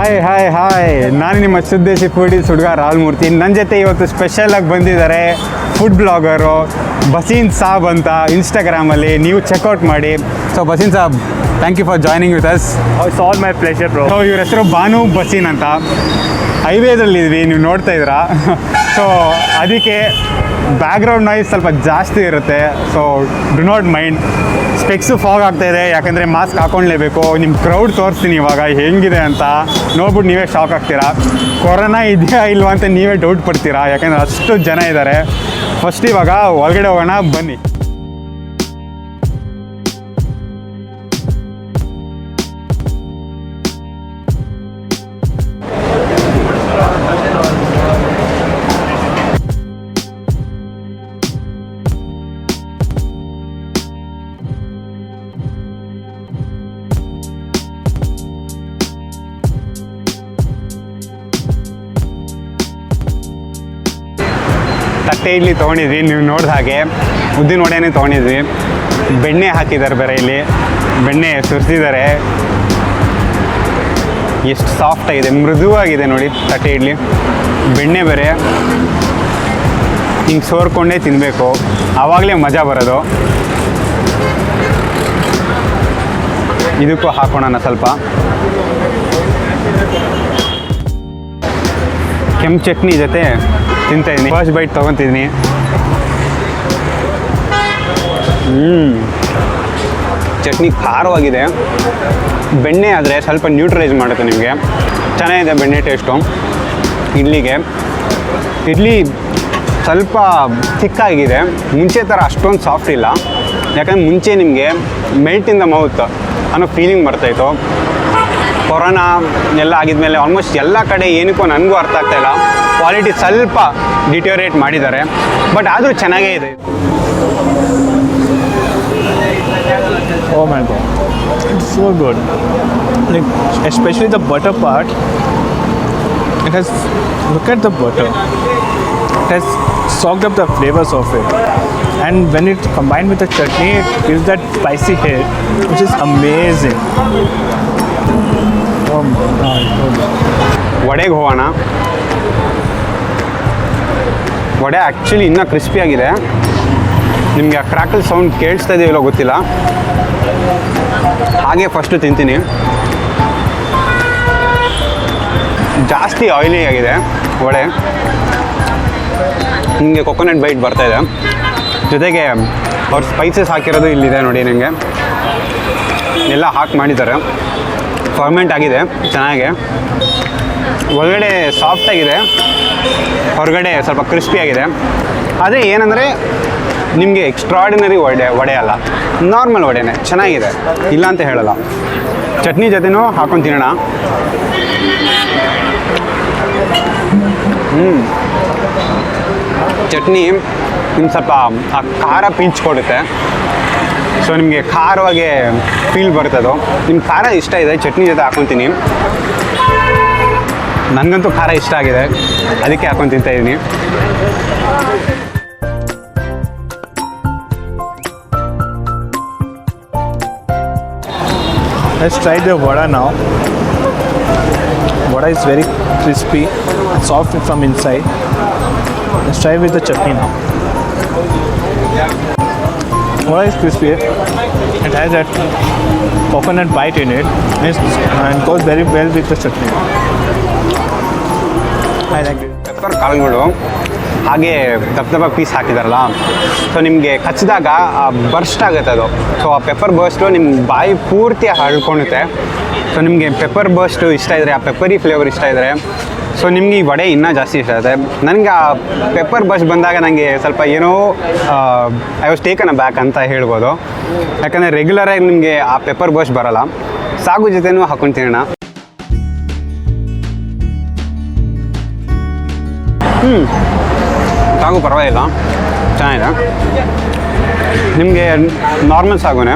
Hi hi hi, ನಾನು ನಿಮ್ಮ ಸುದ್ದೇಶಿ foodies ಹುಡುಗ ರಾಲ್ಮೂರ್ತಿ. ನನ್ನ ಜೊತೆ ಇವತ್ತು ಸ್ಪೆಷಲಾಗಿ ಬಂದಿದ್ದಾರೆ ಫುಡ್ ಬ್ಲಾಗರು ಬಸೀನ್ ಸಾಬ್ ಅಂತ. ಇನ್ಸ್ಟಾಗ್ರಾಮಲ್ಲಿ ನೀವು ಚೆಕ್ಔಟ್ ಮಾಡಿ. So Baseen saab, thank you for joining with us. It's all my pleasure bro. So ಇವ್ರ ಹೆಸರು ಬಾನು ಬಸೀನ್ ಅಂತ. ಹೈವೇದಲ್ಲಿದ್ವಿ, ನೀವು ನೋಡ್ತಾ ಇದ್ದೀರಾ. ಸೊ ಅದಕ್ಕೆ ಬ್ಯಾಕ್ಗ್ರೌಂಡ್ ನಾಯ್ಸ್ ಸ್ವಲ್ಪ ಜಾಸ್ತಿ ಇರುತ್ತೆ. So do not mind. Specs fog ಆಗ್ತಾಯಿದೆ, ಯಾಕಂದರೆ ಮಾಸ್ಕ್ ಹಾಕ್ಕೊಳ್ಲೇಬೇಕು. ನಿಮ್ಮ ಕ್ರೌಡ್ ತೋರಿಸ್ತೀನಿ ಇವಾಗ ಹೆಂಗಿದೆ ಅಂತ. ನೋಡ್ಬಿಟ್ಟು ನೀವೇ ಶಾಕ್ ಆಗ್ತೀರಾ. ಕೊರೋನಾ ಇದೆಯಾ ಇಲ್ವಾ ಅಂತ ನೀವೇ ಡೌಟ್ ಪಡ್ತೀರಾ, ಯಾಕಂದರೆ ಅಷ್ಟು ಜನ ಇದ್ದಾರೆ. ಫಸ್ಟ್ ಇವಾಗ ಒಳಗಡೆ ಹೋಗೋಣ ಬನ್ನಿ. ತಟ್ಟೆ ಇಡ್ಲಿ ತೊಗೊಂಡಿದ್ವಿ, ನೀವು ನೋಡಿದ ಹಾಗೆ ಉದ್ದಿನ ವಡೆನೇ ತೊಗೊಂಡಿದ್ವಿ. ಬೆಣ್ಣೆ ಹಾಕಿದ್ದಾರೆ ಬೇರೆ, ಇಲ್ಲಿ ಬೆಣ್ಣೆ ಸುರಿಸಿದ್ದಾರೆ. ಎಷ್ಟು ಸಾಫ್ಟಾಗಿದೆ, ಮೃದುವಾಗಿದೆ ನೋಡಿ ತಟ್ಟೆ ಇಡ್ಲಿ. ಬೆಣ್ಣೆ ಬೇರೆ ಹಿಂಗೆ ಸೋರ್ಕೊಂಡೇ ತಿನ್ನಬೇಕು, ಆವಾಗಲೇ ಮಜಾ ಬರೋದು. ಇದಕ್ಕೂ ಹಾಕೋಣ ಸ್ವಲ್ಪ. ಕೆಂಪು ಚಟ್ನಿ ಜೊತೆ ತಿಂತಾಯಿದ್ದೀನಿ. ಫಸ್ಟ್ ಬೈಟ್ ತೊಗೊತಿದ್ದೀನಿ. ಚಟ್ನಿ ಖಾರವಾಗಿದೆ. ಬೆಣ್ಣೆ ಆದರೆ ಸ್ವಲ್ಪ ನ್ಯೂಟ್ರಲೈಸ್ ಮಾಡುತ್ತೆ ನಿಮಗೆ. ಚೆನ್ನಾಗಿದೆ ಬೆಣ್ಣೆ ಟೇಸ್ಟು. ಇಡ್ಲಿ ಸ್ವಲ್ಪ ಥಿಕ್ಕಾಗಿದೆ, ಮುಂಚೆ ಥರ ಅಷ್ಟೊಂದು ಸಾಫ್ಟ್ ಇಲ್ಲ. ಯಾಕಂದರೆ ಮುಂಚೆ ನಿಮಗೆ ಮೆಲ್ಟ್ ಇನ್ ದ ಮೌತ್ ಅನ್ನೋ ಫೀಲಿಂಗ್ ಬರ್ತಾಯಿತ್ತು. ಕೊರೋನಾ ಎಲ್ಲ ಆಗಿದ್ಮೇಲೆ ಆಲ್ಮೋಸ್ಟ್ ಎಲ್ಲ ಕಡೆ ಏನಕ್ಕೋ ನನಗೂ ಅರ್ಥ ಆಗ್ತಾಯಿಲ್ಲ, ಕ್ವಾಲಿಟಿ ಸ್ವಲ್ಪ ಡಿಟೋರೇಟ್ ಮಾಡಿದ್ದಾರೆ. ಬಟ್ ಆದರೂ ಚೆನ್ನಾಗೇ ಇದೆ. Oh my god, it's so good. Like especially the butter part. It has, look at the butter. It has soaked up the flavors of it. And when it's combined with the chutney, it gives that spicy hit, which is amazing. Oh my god. ವಡೆಗೆ ಹೋಗೋಣ. Vada actually ಇನ್ನೂ ಕ್ರಿಸ್ಪಿಯಾಗಿದೆ. ನಿಮಗೆ ಆ crackle sound ಕೇಳಿಸ್ತಾ ಇದೆಯೋ ಗೊತ್ತಿಲ್ಲ. ಹಾಗೆ first ತಿಂತೀನಿ. ಜಾಸ್ತಿ ಆಯಿಲಿ ಆಗಿದೆ ವಡೆ. ನಿಮಗೆ ಕೊಕೊನಟ್ ಬೈಟ್ ಬರ್ತಾಯಿದೆ, ಜೊತೆಗೆ ಅವ್ರು ಸ್ಪೈಸಸ್ ಹಾಕಿರೋದು ಇಲ್ಲಿದೆ ನೋಡಿ. ನನಗೆ ಎಲ್ಲ ಹಾಕಿ ಮಾಡಿದ್ದಾರೆ. ಫರ್ಮೆಂಟ್ ಆಗಿದೆ ಚೆನ್ನಾಗೆ. ಒಳಗಡೆ ಸಾಫ್ಟಾಗಿದೆ, ಹೊರಗಡೆ ಸ್ವಲ್ಪ ಕ್ರಿಸ್ಪಿಯಾಗಿದೆ. ಆದರೆ ಏನಂದರೆ ನಿಮಗೆ ಎಕ್ಸ್ಟ್ರಾರ್ಡಿನರಿ ವಡೆ ಅಲ್ಲ, ನಾರ್ಮಲ್ ವಡೆನೇ. ಚೆನ್ನಾಗಿದೆ, ಇಲ್ಲ ಅಂತ ಹೇಳಲ್ಲ. ಚಟ್ನಿ ಜೊತೆನೂ ಹಾಕೊಂಡು ತಿನ್ನೋಣ. ಚಟ್ನಿ ನಿಮ್ಗೆ ಸ್ವಲ್ಪ ಆ ಖಾರ ಪಿಂಚ್ ಕೊಡುತ್ತೆ. ಸೊ ನಿಮಗೆ ಖಾರವಾಗಿ ಫೀಲ್ ಬರ್ತದೋ. ನಿಮ್ಗೆ ಖಾರ ಇಷ್ಟ ಇದೆ, ಚಟ್ನಿ ಜೊತೆ ಹಾಕೊತೀನಿ. ನನಗಂತೂ ಖಾರ ಇಷ್ಟ ಆಗಿದೆ, ಅದಕ್ಕೆ ಹಾಕೊಂಡು ತಿಂತಾಯಿದ್ದೀನಿ. Let's try the vada now. Vada is very crispy and soft from inside. Let's try with the chutney now. Vada is crispy. It has that coconut bite in it and goes very well with the chutney. I like it. Pepper ಕಾಳುಗಳು ಹಾಗೆ ದಪ್ಪ piece ಹಾಕಿದಾರಲ್ಲ, so ನಿಮಗೆ ಕಚ್ಚಿದಾಗ burst ಆಗುತ್ತೆ ಅದು. So ಆ pepper ಬರ್ಸ್ಟು ನಿಮ್ಮ ಬಾಯಿ ಪೂರ್ತಿ ಹರಡ್ಕೊಳುತ್ತೆ. ಸೊ ನಿಮಗೆ ಪೆಪ್ಪರ್ ಬರ್ಸ್ಟು ಇಷ್ಟ ಇದ್ದರೆ, ಆ ಪೆಪ್ಪರಿ ಫ್ಲೇವರ್ ಇಷ್ಟ ಇದ್ದರೆ, ಸೊ ನಿಮಗೆ ಈ ವಡೆ ಇನ್ನೂ ಜಾಸ್ತಿ ಇಷ್ಟ ಆಗುತ್ತೆ. ನನಗೆ ಆ ಪೆಪ್ಪರ್ ಬರ್ಸ್ಟ್ ಬಂದಾಗ ನನಗೆ ಸ್ವಲ್ಪ ಏನೋ I was taken a back ಅಂತ ಹೇಳ್ಬೋದು. ಯಾಕಂದರೆ ರೆಗ್ಯುಲರಾಗಿ ನಿಮಗೆ ಆ ಪೆಪ್ಪರ್ ಬರ್ಸ್ಟ್ ಬರೋಲ್ಲ. ಸಾಗು ಜೊತೆನೂ ಹಾಕೊಂಡು ತಿನ್ನೋಣ. ಸಾಗು ಪರವಾಗಿಲ್ಲ, ಚೆನ್ನಾಗಿದೆ. ನಿಮಗೆ ನಾರ್ಮಲ್ ಸಾಗುನೇ.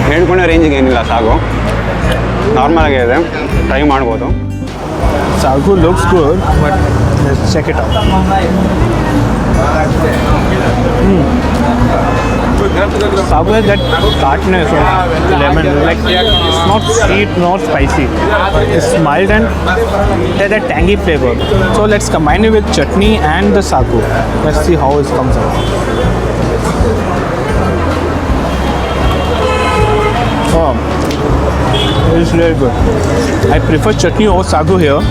ಹೇಳ್ಕೊಂಡೆ ರೇಂಜಿಗೆ ಏನಿಲ್ಲ, ಸಾಗು ನಾರ್ಮಲಾಗೇ ಇದೆ, ಟ್ರೈ ಮಾಡ್ಬೋದು. Sagu looks good, but let's check it out. sagu has that tartness of lemon. Like it's not sweet nor spicy. It's mild and it has a tangy flavor. So let's combine it with chutney and the sagu. Let's see how it comes out. Oh, it's really good. I prefer chutney over sagu here.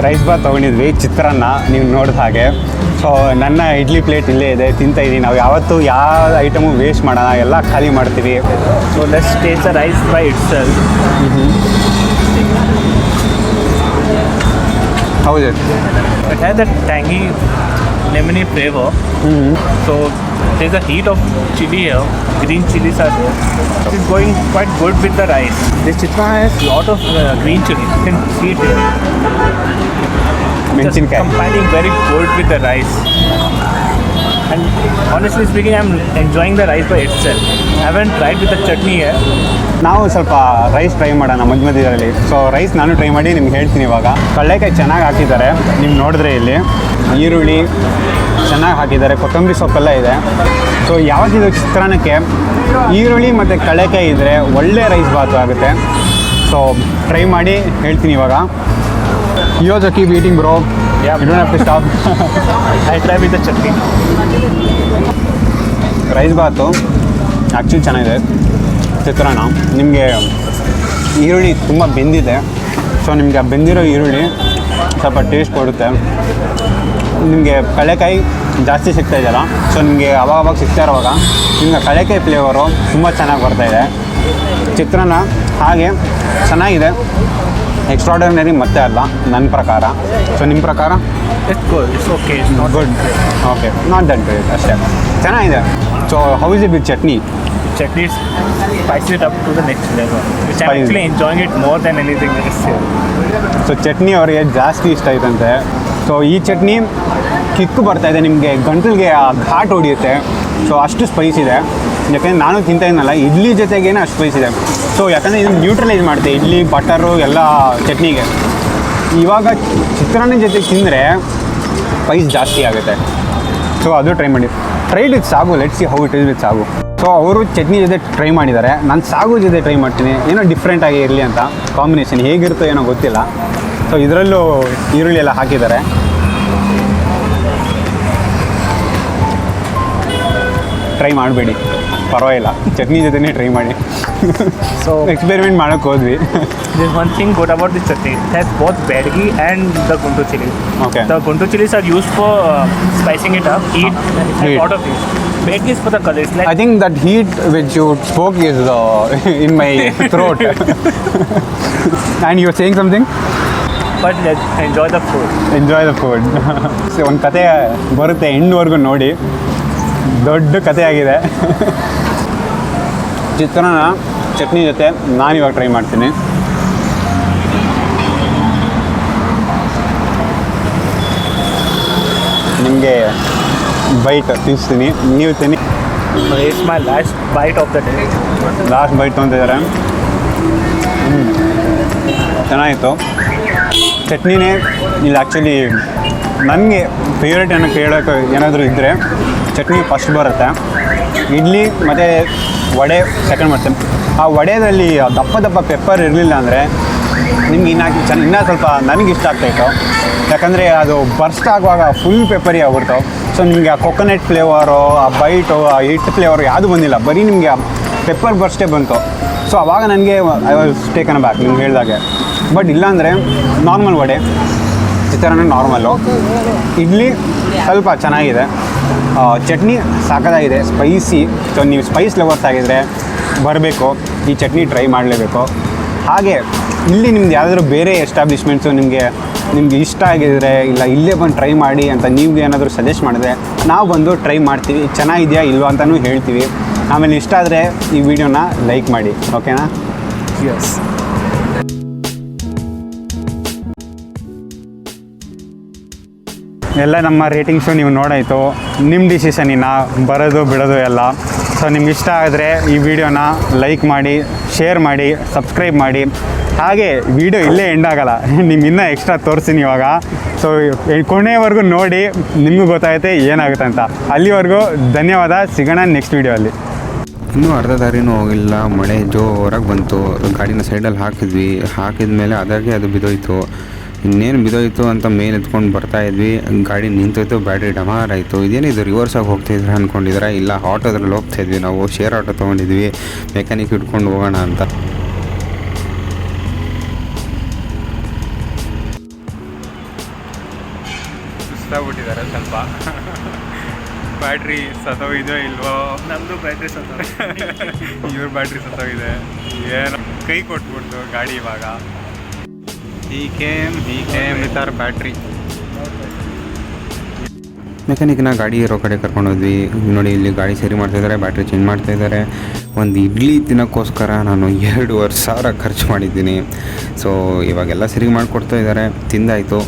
Rice bath ತೊಗೊಂಡಿದ್ವಿ, ಚಿತ್ರಾನ್ನ ನೀವು ನೋಡಿದ ಹಾಗೆ. So ನನ್ನ idli plate ಇಲ್ಲೇ ಇದೆ, ತಿಂತಾ ಇದ್ದೀನಿ. ನಾವು ಯಾವತ್ತೂ ಯಾವ ಐಟಮು ವೇಸ್ಟ್ ಮಾಡೋಣ, ಎಲ್ಲ ಖಾಲಿ ಮಾಡ್ತೀವಿ. So let's taste the rice by itself. ಹೌದು, It has that tangy, lemony flavor. So there's a heat of chili here. Green chilies are there. It's going quite good with the rice. This chitrana has lot of green chili. You can see it here. Just ಮೆಣಸಿನ್ಕಾಯಿ. combining very good with the rice. And honestly speaking, I'm enjoying the rice by itself. I haven't tried with the chutney here. ನಾವು ಸ್ವಲ್ಪ rice try ಮಾಡೋಣ ಮಧ್ಯದಲ್ಲಿ. So rice ನಾನು try ಮಾಡಿ ನಿಮ್ಗೆ ಹೇಳ್ತೀನಿ ಇವಾಗ. ಕಡಲೆಕಾಯಿ ಚೆನ್ನಾಗಿ ಹಾಕಿದ್ದಾರೆ, ನೀವು ನೋಡಿದ್ರೆ ಇಲ್ಲಿ ಈರುಳ್ಳಿ ಚೆನ್ನಾಗಿ ಹಾಕಿದ್ದಾರೆ, ಕೊತ್ತಂಬರಿ ಸೊಪ್ಪೆಲ್ಲ ಇದೆ. ಸೊ ಯಾವತ್ತಿದು ಚಿತ್ರಾನ್ನಕ್ಕೆ ಈರುಳ್ಳಿ ಮತ್ತು ಕಡಲೆಕಾಯಿ ಇದ್ದರೆ ಒಳ್ಳೆ ರೈಸ್ ಬಾತು ಆಗುತ್ತೆ. ಸೊ ಟ್ರೈ ಮಾಡಿ ಹೇಳ್ತೀನಿ ಇವಾಗ. You also keep eating bro, you don't have to stop. I try with the chutney. Rice bath actually ಚೆನ್ನಾಗಿದೆ. ಚಿತ್ರಾನ್ನ ನಿಮಗೆ ಈರುಳ್ಳಿ ತುಂಬ ಬೆಂದಿದೆ. ಸೊ ನಿಮಗೆ ಆ ಬೆಂದಿರೋ ಈರುಳ್ಳಿ ಸ್ವಲ್ಪ ಟೇಸ್ಟ್ ಕೊಡುತ್ತೆ. ನಿಮಗೆ ಕಡಲೆಕಾಯಿ ಜಾಸ್ತಿ ಸಿಗ್ತಾ ಇದೆಯಲ್ಲ, ಸೊ ನಿಮಗೆ ಅವಾಗ ಸಿಗ್ತಾ ಇರೋವಾಗ ನಿಮಗೆ ಕಡಲೆಕಾಯಿ ಫ್ಲೇವರು ತುಂಬ ಚೆನ್ನಾಗಿ ಬರ್ತಾಯಿದೆ. ಚಿತ್ರಾನ್ನ ಹಾಗೆ ಚೆನ್ನಾಗಿದೆ, ಎಕ್ಸ್ಟ್ರಾಡರ್ನರಿ ಮತ್ತೆ ಅಲ್ಲ ನನ್ನ ಪ್ರಕಾರ. ಸೊ ನಿಮ್ಮ ಪ್ರಕಾರ? It's good. It's okay. It's not good, okay, not that great, ಅಷ್ಟೇ ಚೆನ್ನಾಗಿದೆ. So how is it with chutney? chutney spices it up to the next level. Which I'm Spicy. actually enjoying it more than anything else here. So chutney ಅವರಿಗೆ ಜಾಸ್ತಿ ಇಷ್ಟ ಆಯ್ತಂತೆ. So ಈ chutney kick ಬರ್ತಾಯಿದೆ, ನಿಮಗೆ ಗಂಟಲಿಗೆ ಆ ಘಾಟ್ ಹೊಡಿಯುತ್ತೆ. ಸೊ ಅಷ್ಟು ಸ್ಪೈಸ್ ಇದೆ. ಯಾಕೆಂದರೆ ನಾನು ತಿಂತಾ ಇದ್ನಲ್ಲ, ಇಡ್ಲಿ ಜೊತೆಗೇನೆ ಅಷ್ಟು ಸ್ಪೈಸ್ ಇದೆ. ಸೊ ಯಾಕಂದರೆ ಇದು ನ್ಯೂಟ್ರಲೈಸ್ ಮಾಡುತ್ತೆ ಇಡ್ಲಿ, ಬಟರು ಎಲ್ಲ ಚಟ್ನಿಗೆ. ಇವಾಗ ಚಿತ್ರಾನ್ನ ಜೊತೆ ತಿಂದರೆ ಸ್ಪೈಸ್ ಜಾಸ್ತಿ ಆಗುತ್ತೆ. ಸೊ ಅದು ಟ್ರೈ ಮಾಡಿ. ಟ್ರೈಡ್ ವಿತ್ ಸಾಗು, let's see how it is with ಸಾಗು. ಸೊ ಅವರು ಚಟ್ನಿ ಜೊತೆ ಟ್ರೈ ಮಾಡಿದ್ದಾರೆ, ನಾನು ಸಾಗು ಜೊತೆ ಟ್ರೈ ಮಾಡ್ತೀನಿ, ಏನೋ ಡಿಫ್ರೆಂಟಾಗಿ ಇರಲಿ ಅಂತ. ಕಾಂಬಿನೇಷನ್ ಹೇಗಿರುತ್ತೋ ಏನೋ ಗೊತ್ತಿಲ್ಲ. ಸೊ ಇದರಲ್ಲೂ ಈರುಳ್ಳಿ ಎಲ್ಲ ಹಾಕಿದ್ದಾರೆ. ಟ್ರೈ ಮಾಡಬೇಡಿ, ಪರವಾಗಿಲ್ಲ, ಚಟ್ನಿ ಜೊತೆನೇ ಟ್ರೈ ಮಾಡಿ. So ಎಕ್ಸ್ಪೆರಿಮೆಂಟ್ ಮಾಡೋಕ್ಕೆ ಹೋದ್ವಿ. there's one thing good about this chutney. It has both bedgi and the guntur chili. Okay. The guntur chilies are used for spicing it up, heat, and it has Heat. lot of heat. Bedgi is for the color. It's like I think that heat which you spoke is in my throat. And you're saying something? but let's enjoy the food. Enjoy the food. So ಒಂದು ಕತೆ ಬರುತ್ತೆ, ಎಂಡ್ವರೆಗೂ ನೋಡಿ. ದೊಡ್ಡ ಕತೆ ಆಗಿದೆ. ಚಿತ್ರಾನ್ನ ಚಟ್ನಿ ಜೊತೆ ನಾನಿವಾಗ try ಮಾಡ್ತೀನಿ. ನಿಮಗೆ ಬೈಟ್ ತಿನ್ನಿಸ್ತೀನಿ, ನೀವು ತಿನ್ನಿ. So it's my last bite of the day. Last bite ತೊಗೊಂತಿದ್ದಾರೆ. ಚೆನ್ನಾಗಿತ್ತು. ಚಟ್ನಿನೇ ಇಲ್ಲಿ ಆ್ಯಕ್ಚುಲಿ ನನಗೆ ಫೇವ್ರೇಟ್ ಏನೋ ಕೇಳೋಕೆ ಏನಾದರೂ ಇದ್ದರೆ ಚಟ್ನಿ ಫಸ್ಟ್ ಬರುತ್ತೆ. ಇಡ್ಲಿ ಮತ್ತು ವಡೆ ಸೆಕೆಂಡ್ ಮಾಡ್ತೇನೆ. ಆ ವಡೆದಲ್ಲಿ ದಪ್ಪ ದಪ್ಪ ಪೆಪ್ಪರ್ ಇರಲಿಲ್ಲ ಅಂದರೆ ನಿಮ್ಗೆ ಇನ್ನೂ ಸ್ವಲ್ಪ ನನಗೆ ಇಷ್ಟ ಆಗ್ತಾಯಿತ್ತು. ಯಾಕಂದರೆ ಅದು ಬರ್ಸ್ಟ್ ಆಗುವಾಗ ಫುಲ್ ಪೆಪ್ಪರಿ ಆಗ್ಬಿಡ್ತಾವೆ. ಸೊ ನಿಮಗೆ ಆ ಕೊಕೊನಟ್ ಫ್ಲೇವರು, ಆ ಬೈಟು, ಆ ಹಿಟ್ಟು ಫ್ಲೇವರು ಯಾವುದು ಬಂದಿಲ್ಲ, ಬರೀ ನಿಮಗೆ ಆ ಪೆಪ್ಪರ್ ಬರ್ಸ್ಟೇ ಬಂತು. ಸೊ ಆವಾಗ ನನಗೆ ಐ ವಾಸ್ ಟೇಕನ್ ಬ್ಯಾಕ್ ನಿಮ್ಗೆ ಹೇಳಿದಾಗೆ. ಬಟ್ ಇಲ್ಲಾಂದರೆ ನಾರ್ಮಲ್ ವಡೆ, ಚಿತ್ರಾನ್ನ ನಾರ್ಮಲ್ಲು, ಇಡ್ಲಿ ಸ್ವಲ್ಪ ಚೆನ್ನಾಗಿದೆ, ಚಟ್ನಿ ಸಾಕಾಗಿದೆ, ಸ್ಪೈಸಿ. ಸೊ ನೀವು ಸ್ಪೈಸ್ ಲವರ್ಸ್ ಆಗಿದ್ದರೆ ಬರಬೇಕು, ಈ ಚಟ್ನಿ ಟ್ರೈ ಮಾಡಲೇಬೇಕು. ಹಾಗೆ ಇಲ್ಲಿ ನಿಮ್ದು ಯಾವುದಾದ್ರೂ ಬೇರೆ ಎಸ್ಟಾಬ್ಲಿಷ್ಮೆಂಟ್ಸು ನಿಮಗೆ ಇಷ್ಟ ಆಗಿದ್ರೆ, ಇಲ್ಲ ಇಲ್ಲೇ ಬಂದು ಟ್ರೈ ಮಾಡಿ ಅಂತ ನೀವು ಏನಾದರೂ ಸಜೆಸ್ಟ್ ಮಾಡಿದ್ರೆ ನಾವು ಬಂದು ಟ್ರೈ ಮಾಡ್ತೀವಿ, ಚೆನ್ನಾಗಿದೆಯಾ ಇಲ್ವಾ ಅಂತಲೂ ಹೇಳ್ತೀವಿ. ಆಮೇಲೆ ಇಷ್ಟ ಆದರೆ ಈ ವಿಡಿಯೋನ ಲೈಕ್ ಮಾಡಿ, ಓಕೆನಾ? Yes. ಎಲ್ಲ ನಮ್ಮ ರೇಟಿಂಗ್ಸು ನೀವು ನೋಡಾಯಿತು. ನಿಮ್ಮ ಡಿಸಿಷನ್ ಬರೋದು ಬಿಡೋದು ಎಲ್ಲ. ಸೊ ನಿಮ್ಗೆ ಇಷ್ಟ ಆದರೆ ಈ ವಿಡಿಯೋನ ಲೈಕ್ ಮಾಡಿ, ಶೇರ್ ಮಾಡಿ, ಸಬ್ಸ್ಕ್ರೈಬ್ ಮಾಡಿ. ಹಾಗೆ ವಿಡಿಯೋ ಇಲ್ಲೇ ಎಂಡ್ ಆಗಲ್ಲ, ನಿಮ್ಗೆ ಇನ್ನೂ ಎಕ್ಸ್ಟ್ರಾ ತೋರಿಸ್ತೀನಿ ಇವಾಗ. ಸೊ ಕೊನೆಯವರೆಗೂ ನೋಡಿ, ನಿಮಗೂ ಗೊತ್ತಾಗುತ್ತೆ ಏನಾಗುತ್ತೆ ಅಂತ. ಅಲ್ಲಿವರೆಗೂ ಧನ್ಯವಾದ, ಸಿಗೋಣ ನೆಕ್ಸ್ಟ್ ವಿಡಿಯೋ. ಇನ್ನೂ ಅರ್ಧ ದಾರಿನೂ ಹೋಗಿಲ್ಲ, ಮಳೆ ಜೋರಾಗಿ ಬಂತು. ಗಾಡಿನ ಸೈಡಲ್ಲಿ ಹಾಕಿದ ಮೇಲೆ ಅದಾಗೆ ಅದು ಬಿದ್ದೋಯ್ತು. ಇನ್ನೇನು ಬಿದ್ದೋಯ್ತು ಅಂತ ಮೇಲೆ ಎತ್ಕೊಂಡು ಬರ್ತಾಯಿದ್ವಿ, ಗಾಡಿ ನಿಂತೋಯ್ತು, ಬ್ಯಾಟ್ರಿ ಡಮಾರ್ ಆಯಿತು. ಇದೇನಿದು ರಿವರ್ಸಾಗಿ ಹೋಗ್ತಾಯಿದ್ರೆ ಅಂದ್ಕೊಂಡಿದ್ರೆ, ಇಲ್ಲ ಆಟೋದ್ರಲ್ಲಿ ಹೋಗ್ತಾಯಿದ್ವಿ ನಾವು, ಶೇರ್ ಆಟೋ ತೊಗೊಂಡಿದ್ವಿ, ಮೆಕ್ಯಾನಿಕ್ ಇಟ್ಕೊಂಡು ಹೋಗೋಣ ಅಂತ. ಸುಸ್ತಾಗ್ಬಿಟ್ಟಿದ್ದಾರೆ ಸ್ವಲ್ಪ. ಬ್ಯಾಟ್ರಿ ಸತ್ತೋಗಿದೋ ಇಲ್ವೋ, ನಮ್ಮದು ಬ್ಯಾಟ್ರಿ ಇವ್ರ ಬ್ಯಾಟ್ರಿ ಸತ್ತೋಗಿದೆ. ಏನು ಕೈ ಕೊಟ್ಬಿಡ್ತು ಗಾಡಿ ಇವಾಗ. ಈ ಕೇಮ್ ವಿತ್ ಅವರ್ ಬ್ಯಾಟ್ರಿ. ಮೆಕ್ಯಾನಿಕ್ನ ಗಾಡಿ ಇರೋ ಕಡೆ ಕರ್ಕೊಂಡೋದ್ವಿ. ನೋಡಿ, ಇಲ್ಲಿ ಗಾಡಿ ಸರಿ ಮಾಡ್ತಾಯಿದ್ದಾರೆ, ಬ್ಯಾಟ್ರಿ ಚೇಂಜ್ ಮಾಡ್ತಾಯಿದ್ದಾರೆ. ಒಂದು ಇಡ್ಲಿ ತಿನ್ನೋಕ್ಕೋಸ್ಕರ ನಾನು 2,500 ಖರ್ಚು ಮಾಡಿದ್ದೀನಿ. ಸೊ ಇವಾಗೆಲ್ಲ ಸರಿ ಮಾಡಿಕೊಡ್ತಾ ಇದ್ದಾರೆ. ತಿಂದಾಯಿತು,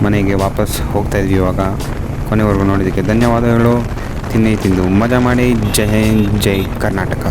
ಮನೆಗೆ ವಾಪಸ್ ಹೋಗ್ತಾಯಿದ್ವಿ ಇವಾಗ. ಕೊನೆವರೆಗೂ ನೋಡಿದ್ದಕ್ಕೆ ಧನ್ಯವಾದಗಳು. ತಿಂದು ಮಜಾ ಮಾಡಿ. ಜೈ ಹಿಂದ್, ಜೈ ಕರ್ನಾಟಕ.